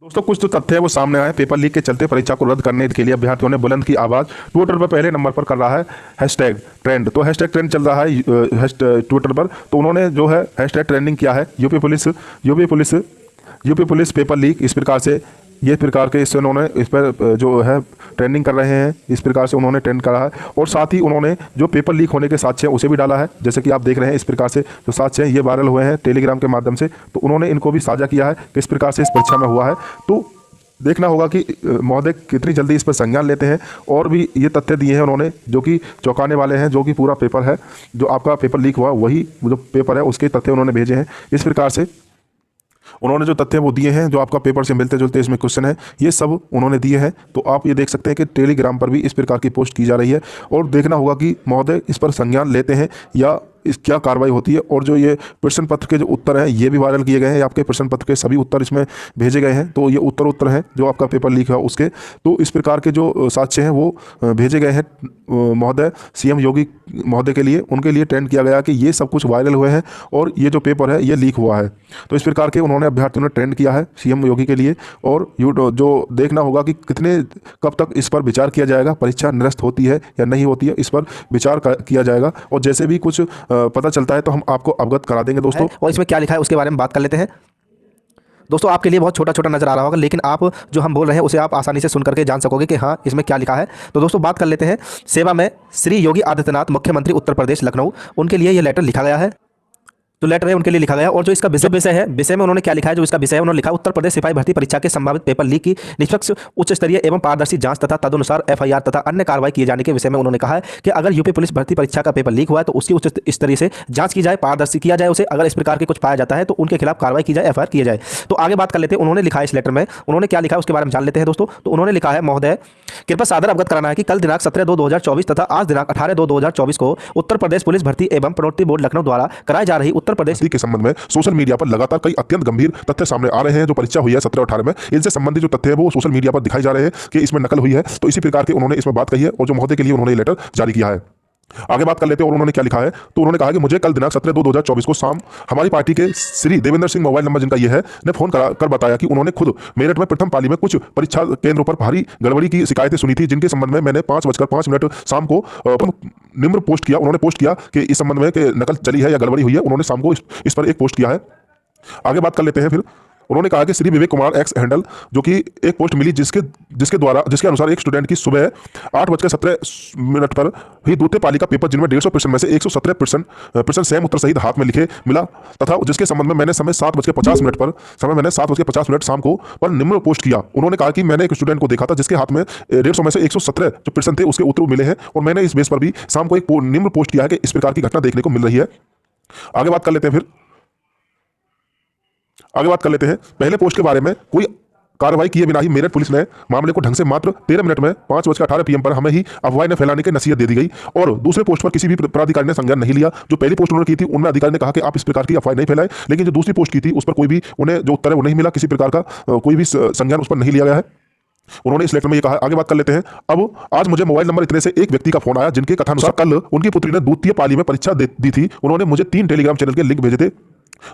दोस्तों कुछ तो तथ्य है वो सामने आए। पेपर लीक के चलते परीक्षा को रद्द करने के लिए अभ्यर्थियों ने बुलंद की आवाज। ट्विटर पर पहले नंबर पर कर रहा है हैशटैग ट्रेंड। तो हैशटैग ट्रेंड चल रहा है ट्विटर पर। तो उन्होंने जो है हैशटैग ट्रेंडिंग किया है यूपी पुलिस पेपर लीक। इस प्रकार से ये प्रकार के इससे उन्होंने इस पर जो है ट्रेंडिंग कर रहे हैं, इस प्रकार से उन्होंने ट्रेंड करा है। और साथ ही उन्होंने जो पेपर लीक होने के साक्ष्य हैं उसे भी डाला है। जैसे कि आप देख रहे हैं इस प्रकार से जो साक्ष्य हैं ये वायरल हुए हैं टेलीग्राम के माध्यम से। तो उन्होंने इनको भी साझा किया है कि इस प्रकार से इस परीक्षा में हुआ है। तो देखना होगा कि महोदय कितनी जल्दी इस पर संज्ञान लेते हैं। और भी ये तथ्य दिए हैं उन्होंने जो कि चौंकाने वाले हैं। जो कि पूरा पेपर है, जो आपका पेपर लीक हुआ वही जो पेपर है उसके तथ्य उन्होंने भेजे हैं। इस प्रकार से उन्होंने जो तथ्य वो दिए हैं, जो आपका पेपर से मिलते जुलते इसमें क्वेश्चन है, ये सब उन्होंने दिए हैं। तो आप ये देख सकते हैं कि टेलीग्राम पर भी इस प्रकार की पोस्ट की जा रही है। और देखना होगा कि महोदय इस पर संज्ञान लेते हैं या इस क्या कार्रवाई होती है। और जो ये प्रश्न पत्र के जो उत्तर हैं ये भी वायरल किए गए हैं। आपके प्रश्न पत्र के सभी उत्तर इसमें भेजे गए हैं। तो ये उत्तर हैं जो आपका पेपर लीक है उसके। तो इस प्रकार के जो साक्ष्य हैं वो भेजे गए हैं महोदय सीएम योगी महोदय के लिए। उनके लिए ट्रेंड किया गया कि ये सब कुछ वायरल हुए हैं और ये जो पेपर है ये लीक हुआ है। तो इस प्रकार के उन्होंने अभ्यर्थियों ने ट्रेंड किया है सीएम योगी के लिए। और जो देखना होगा कि कब तक इस पर विचार किया जाएगा। परीक्षा निरस्त होती है या नहीं होती है, इस पर विचार किया जाएगा। और जैसे भी कुछ पता चलता है तो हम आपको अवगत करा देंगे दोस्तों। और इसमें क्या लिखा है उसके बारे में बात कर लेते हैं। दोस्तों आपके लिए बहुत छोटा छोटा नजर आ रहा होगा, लेकिन आप जो हम बोल रहे हैं उसे आप आसानी से सुन करके जान सकोगे कि हाँ इसमें क्या लिखा है। तो दोस्तों बात कर लेते हैं सेवा में श्री योगी आदित्यनाथ मुख्यमंत्री उत्तर प्रदेश लखनऊ, उनके लिए यह लेटर लिखा गया है। तो लेटर है उनके लिए लिखा गया। और जो इसका विषय में उन्होंने क्या लिखा है, जो इसका विषय है उन्होंने लिखा उत्तर प्रदेश सिपाही भर्ती परीक्षा के संभावित पेपर लीक की निष्पक्ष उच्च स्तरीय एवं पारदर्शी जांच तथा तदनुसार एफआईआर तथा अन्य कार्रवाई किए जाने के विषय में उन्होंने कहा है कि अगर यूपी पुलिस भर्ती परीक्षा का पेपर लीक हुआ है तो उसकी उच्च स्तरीय से जांच की जाए, पारदर्शी किया जाए उसे। अगर इस प्रकार के कुछ पाया जाता है तो उनके खिलाफ कार्रवाई की जाए, एफआईआर किया जाए। तो आगे बात कर लेते हैं उन्होंने लिखा है इस लेटर में, उन्होंने क्या लिखा है उसके बारे में जान लेते हैं दोस्तों। तो उन्होंने लिखा है महोदय कृपया सादर अवगत कराना है कि कल दिनांक 17/2/2024 तथा आज दिनांक 18/2/2024 को उत्तर प्रदेश पुलिस भर्ती एवं प्रोन्नति बोर्ड लखनऊ द्वारा कराई जा रही उत्तर प्रदेश के संबंध में सोशल मीडिया पर लगातार कई अत्यंत गंभीर तथ्य सामने आ रहे हैं। जो परीक्षा हुई है 17-18 में, इनसे संबंधित जो तथ्य है वो सोशल मीडिया पर दिखाई जा रहे हैं कि इसमें नकल हुई है। तो इसी प्रकार के उन्होंने इसमें बात कही है और जो महोदय के लिए उन्होंने लेटर जारी किया है। आगे बात कर लेते हैं और उन्होंने क्या लिखा है। तो उन्होंने कहा कि मुझे कल दिनांक 17/2/2024 को शाम हमारी पार्टी के श्री देवेंद्र सिंह, मोबाइल नंबर जिनका ये है, ने फोन कर बताया कि उन्होंने खुद मेरठ में प्रथम पाली में कुछ परीक्षा केंद्रों पर भारी गड़बड़ी की शिकायतें सुनी थी, जिनके संबंध में मैंने 5:05 शाम को निम्न पोस्ट किया। उन्होंने पोस्ट किया कि इस संबंध में कि नकल चली है या गड़बड़ी हुई है। उन्होंने शाम को इस पर एक पोस्ट किया है। आगे बात कर लेते हैं फिर उन्होंने कहा कि श्री विवेक कुमार एक्स हैंडल, जो कि एक पोस्ट मिली जिसके अनुसार एक स्टूडेंट की सुबह 8:17 पर ही द्वितीय पाली का पेपर जिनमें 150 प्रश्न में से 117 सेम उत्तर सहित हाथ में लिखे मिला, तथा जिसके संबंध में मैंने समय 7:50 शाम को पर निम्न पोस्ट किया। उन्होंने कहा कि मैंने एक स्टूडेंट को देखा था जिसके हाथ में 150 में से 117 जो प्रश्न थे उसके उत्तर मिले हैं, और मैंने इस बेस पर भी शाम को एक निम्न पोस्ट किया है कि इस प्रकार की घटना देखने को मिल रही है। आगे बात कर लेते हैं पहले पोस्ट के बारे में कोई कार्रवाई किए बिना ही मेरठ पुलिस ने मामले को ढंग से मात्र 13 मिनट में 5:18 PM पर हमें ही अफवाह ने फैलाने की नसीहत दे दी गई। और दूसरे पोस्ट पर किसी भी पदाधिकारी ने संज्ञान नहीं लिया। जो पहली पोस्ट उन्होंने की थी उनमें अधिकारी ने कहा कि आप इस प्रकार की अफवाह नहीं फैलाएं, लेकिन जो दूसरी पोस्ट की थी उस पर कोई भी उन्हें जो उत्तर है वो नहीं मिला, किसी प्रकार का कोई भी संज्ञान उस पर नहीं लिया गया है। उन्होंने इस लेटर में ये कहा। आगे बात कर लेते हैं। अब आज मुझे मोबाइल नंबर इतने से एक व्यक्ति का फोन आया जिनके कथानुसार कल उनकी पुत्री ने द्वितीय पाली में परीक्षा दी थी। उन्होंने मुझे 3 टेलीग्राम चैनल के लिंक भेजे थे।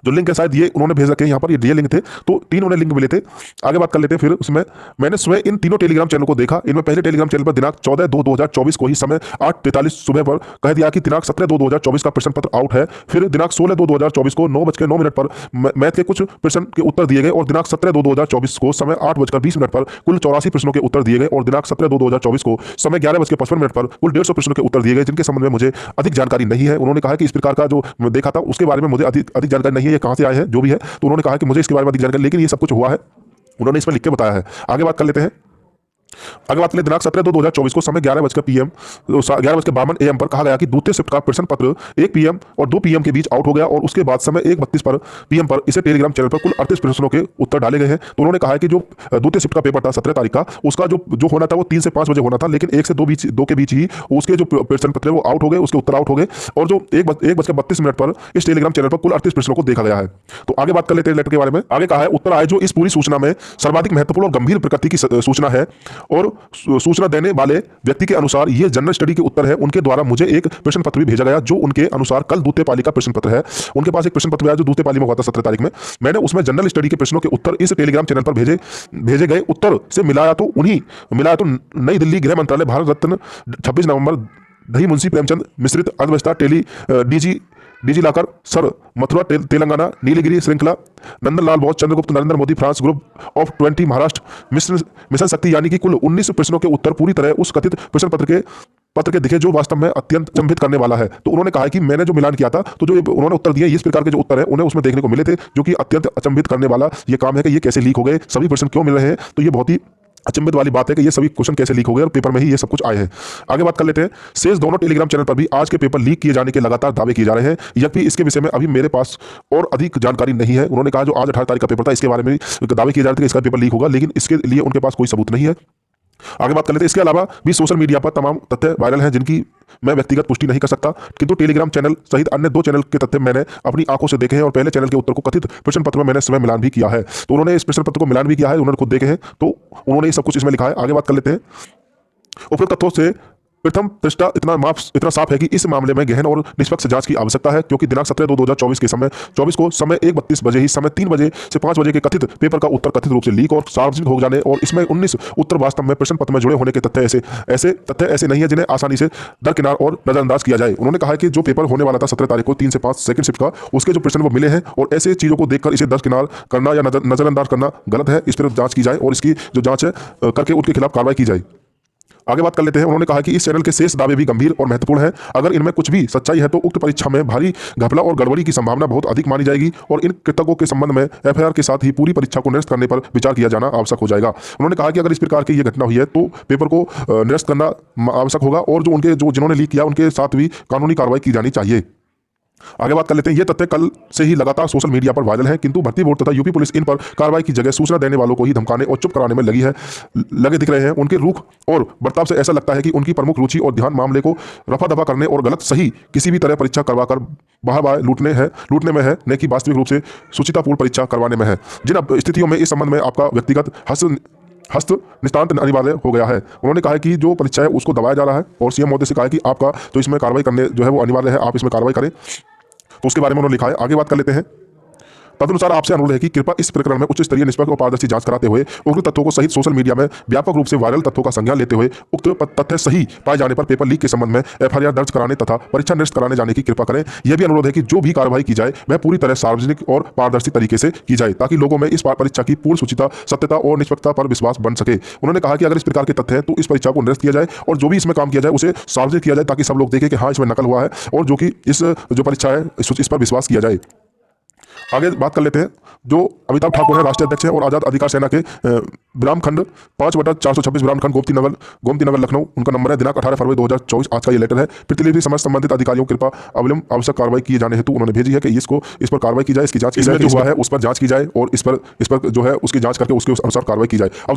जो लिंक है शायद ये उन्होंने भेज रखे हैं यहाँ पर, ये लिंक थे। तो 3 उन्हें लिंक मिले थे। आगे बात कर लेते हैं फिर उसमें मैंने स्वयं इन तीनों टेलीग्राम चैनल को देखा। इनमें पहले टेलीग्राम चैनल पर दिनांक 14/2/2024 को ही समय 8:43 सुबह पर कह दिया कि दिनांक 17/2/2024 का प्रश्न पत्र आउट है। फिर दिनांक 16/2/2024 को 9:09 पर मैथ के कुछ प्रश्न के उत्तर दिए गए, और दिनांक 17/2/2024 को समय 8:20 पर कुल 84 प्रश्नों के उत्तर दिए गए, और दिनांक 17/2/2024 को समय 11:55 पर कुल 150 प्रश्नों के उत्तर दिए गए, जिनके संबंध में मुझे अधिक जानकारी नहीं है। उन्होंने कहा कि इस प्रकार का जो देखा था उसके बारे में मुझे अधिक जानकारी नहीं है, ये कहां से आए हैं जो भी है। तो उन्होंने कहा कि मुझे इसके बारे में अधिक जानकारी, लेकिन ये सब कुछ हुआ है उन्होंने इसमें लिख के बताया है। आगे बात कर लेते हैं दिनांक 17/2/2024 को समय 11:52 AM पर कहा गया कि द्वितीय शिफ्ट का प्रश्न पत्र 1 PM और 2 PM के बीच आउट हो गया, और उसके बाद समय 1:32 PM पर इसे टेलीग्राम चैनल पर कुल 38 प्रश्नों के उत्तर डाले गए हैं। तो उन्होंने कहा कि जो द्वितीय शिफ्ट का पेपर था 17 तारीख का, उसका जो होना था वो 3 से 5 बजे होना था, लेकिन 1 से 2 के बीच ही उसके जो प्रश्न पत्र वो आउट हो गए, उसके उत्तर आउट हो गए, और जो 1:32 पर इस टेलीग्राम चैनल पर कुल 38 प्रश्नों को देखा गया है। तो आगे बात कर लेते हैं लेटर के बारे में। आगे कहा है उत्तर आए जो इस पूरी सूचना में सर्वाधिक महत्वपूर्ण और गंभीर प्रकृति की सूचना है, और सूचना देने वाले व्यक्ति के अनुसार ये जनरल स्टडी के उत्तर है। उनके द्वारा मुझे एक प्रश्न पत्र भी भेजा गया जो उनके अनुसार कल द्वितीय पाली का प्रश्न पत्र है। उनके पास एक प्रश्न पत्र आया जो द्वितीय पाली में हुआ था 17 तारीख में। मैंने उसमें जनरल स्टडी के प्रश्नों के उत्तर इस टेलीग्राम चैनल पर भेजे गए उत्तर से मिलाया तो नई दिल्ली गृह मंत्रालय भारत रत्न 26 नवंबर दही मुंशी प्रेमचंद मिश्रित अर्थव्यवस्था डीजी लाकर सर मथुरा तेलंगाना नीलगिरी श्रृंखला Nandanlal Bose Chandragupta Narendra Modi France group of 20 Maharashtra mission Shakti यानी कि कुल 19 प्रश्नों के उत्तर पूरी तरह उस कथित प्रश्न पत्र के दिखे जो वास्तव में अत्यंत अचंभित करने वाला है। तो उन्होंने कहा कि मैंने जो मिलान किया था तो जो उन्होंने उत्तर दिए इस प्रकार के जो उत्तर है उन्हें उसमें देखने को मिले थे जो कि अत्यंत अचंभित करने वाला ये काम है कि ये कैसे लीक हो गए, सभी प्रश्न क्यों मिल रहे हैं। तो ये बहुत ही अचंभित वाली बात है कि ये सभी क्वेश्चन कैसे लीक हो गए और पेपर में ही ये सब कुछ आए हैं। आगे बात कर लेते हैं। शेष दोनों टेलीग्राम चैनल पर भी आज के पेपर लीक किए जाने के लगातार दावे किए जा रहे हैं, यद्यपि इसके विषय में अभी मेरे पास और अधिक जानकारी नहीं है। उन्होंने कहा जो आज 18 तारीख का पेपर था इसके बारे में दावे किए जा रहे थे कि इसका पेपर लीक होगा, लेकिन इसके लिए उनके पास कोई सबूत नहीं है। आगे बात कर लेते हैं। इसके अलावा भी सोशल मीडिया पर तमाम तथ्य वायरल हैं जिनकी मैं व्यक्तिगत पुष्टि नहीं कर सकता, किंतु टेलीग्राम चैनल सहित अन्य 2 चैनल के तथ्य मैंने अपनी आंखों से देखे हैं और पहले चैनल के उत्तर को कथित प्रश्न पत्र में मैंने स्वयं मिलान भी किया है। तो उन्होंने इस प्रश्न पत्र को मिलान भी किया है, उन्होंने खुद देखे हैं, तो उन्होंने सब कुछ इसमें लिखा है। आगे बात कर लेते हैं। उपरोक्त तथ्यों से प्रथम दृष्टा इतना साफ है कि इस मामले में गहन और निष्पक्ष जांच की आवश्यकता है, क्योंकि दिनांक 17/2/2024 के समय 24 को समय 1:32 बजे ही समय 3 बजे से 5 बजे के कथित पेपर का उत्तर कथित रूप से लीक और सार्वजनिक हो जाने और इसमें 19 उत्तर वास्तव में प्रश्न पत्र में जुड़े होने के तथ्य ऐसे नहीं है जिन्हें आसानी से दरकिनार और नजरअंदाज किया जाए। उन्होंने कहा कि जो पेपर होने वाला था 17 तारीख को 3 से 5 सेकंड शिफ्ट का, उसके जो प्रश्न वो मिले हैं और ऐसे चीजों को देखकर इसे दरकिनार करना या नजरअंदाज करना गलत है। इस पर जांच की जाए और इसकी जो जांच है करके उनके खिलाफ कार्रवाई की जाए। आगे बात कर लेते हैं। उन्होंने कहा कि इस चैनल के शेष दावे भी गंभीर और महत्वपूर्ण हैं। अगर इनमें कुछ भी सच्चाई है तो उक्त परीक्षा में भारी घपला और गड़बड़ी की संभावना बहुत अधिक मानी जाएगी और इन कृतकों के संबंध में एफआईआर के साथ ही पूरी परीक्षा को निरस्त करने पर विचार किया जाना आवश्यक हो जाएगा। उन्होंने कहा कि अगर इस प्रकार की ये घटना हुई है तो पेपर को निरस्त करना आवश्यक होगा और जिन्होंने लीक किया उनके साथ भी कानूनी कार्रवाई की जानी चाहिए। आगे बात कर लेते हैं। ये तथ्य कल से ही लगातार सोशल मीडिया पर वायरल है, किंतु भर्ती बोर्ड तथा यूपी पुलिस इन पर कार्रवाई की जगह सूचना देने वालों को ही धमकाने और चुप कराने में लगे दिख रहे हैं। उनके रुख और बर्ताव से ऐसा लगता है कि उनकी प्रमुख रुचि और ध्यान मामले को रफा दफा करने और गलत सही किसी भी तरह परीक्षा करवाकर बाहर लूटने में है, न कि वास्तविक रूप से सुचितापूर्ण परीक्षा करवाने में है। जिन स्थितियों में इस संबंध में आपका व्यक्तिगत हस्त निष्ठांत अनिवार्य हो गया है। उन्होंने कहा कि जो परीक्षा है उसको दबाया जा रहा है और सीएम महोदय से कहा कि आपका तो इसमें कार्रवाई करने जो है वो अनिवार्य है, आप इसमें कार्रवाई करें। तो उसके बारे में उन्होंने लिखा है। आगे बात कर लेते हैं। तदनुसार आपसे अनुरोध है कि कृपया इस प्रकरण में उच्च स्तरीय निष्पक्ष और पारदर्शी जांच कराते हुए उक्त तथ्यों को सहित सोशल मीडिया में व्यापक रूप से वायरल तथ्यों का संज्ञान लेते हुए उक्त तथ्य सही पाए जाने पर पेपर लीक के संबंध में एफआईआर दर्ज कराने तथा परीक्षा निरस्त कराने जाने की कृपा करें। यह भी अनुरोध है कि जो भी कार्रवाई की जाए वह पूरी तरह सार्वजनिक और पारदर्शी तरीके से की जाए ताकि लोगों में इस परीक्षा की पूर्ण शुचिता, सत्यता और निष्पक्षता पर विश्वास बन सके। उन्होंने कहा कि अगर इस प्रकार के तथ्य हैं तो इस परीक्षा को निरस्त किया जाए और जो भी इसमें काम किया जाए उसे सार्वजनिक किया जाए ताकि सब लोग देखें कि हाँ इसमें नकल हुआ है और जो कि इस जो परीक्षा है इस पर विश्वास किया जाए। आगे बात कर लेते हैं। जो अमिताभ ठाकुर है राष्ट्रीय अध्यक्ष हैं और आजाद अधिकार सेना के विराम खंड 5/426 विराम खंड गोमती नगर लखनऊ, उनका नंबर है। दिनांक 18 फरवरी 2024 आज का ये लेटर है। प्रतिलिपि समस्त संबंधित अधिकारियों की कृपा अविलंब आवश्यक कार्रवाई किए जाने हेतु उन्होंने भेजी है कि इस पर कार्रवाई की जाए, इसकी जांच की जाए, जो हुआ है उस पर जांच की जाए और इस पर जो है उसकी जांच करके उसके अनुसार कार्रवाई की जाए। अब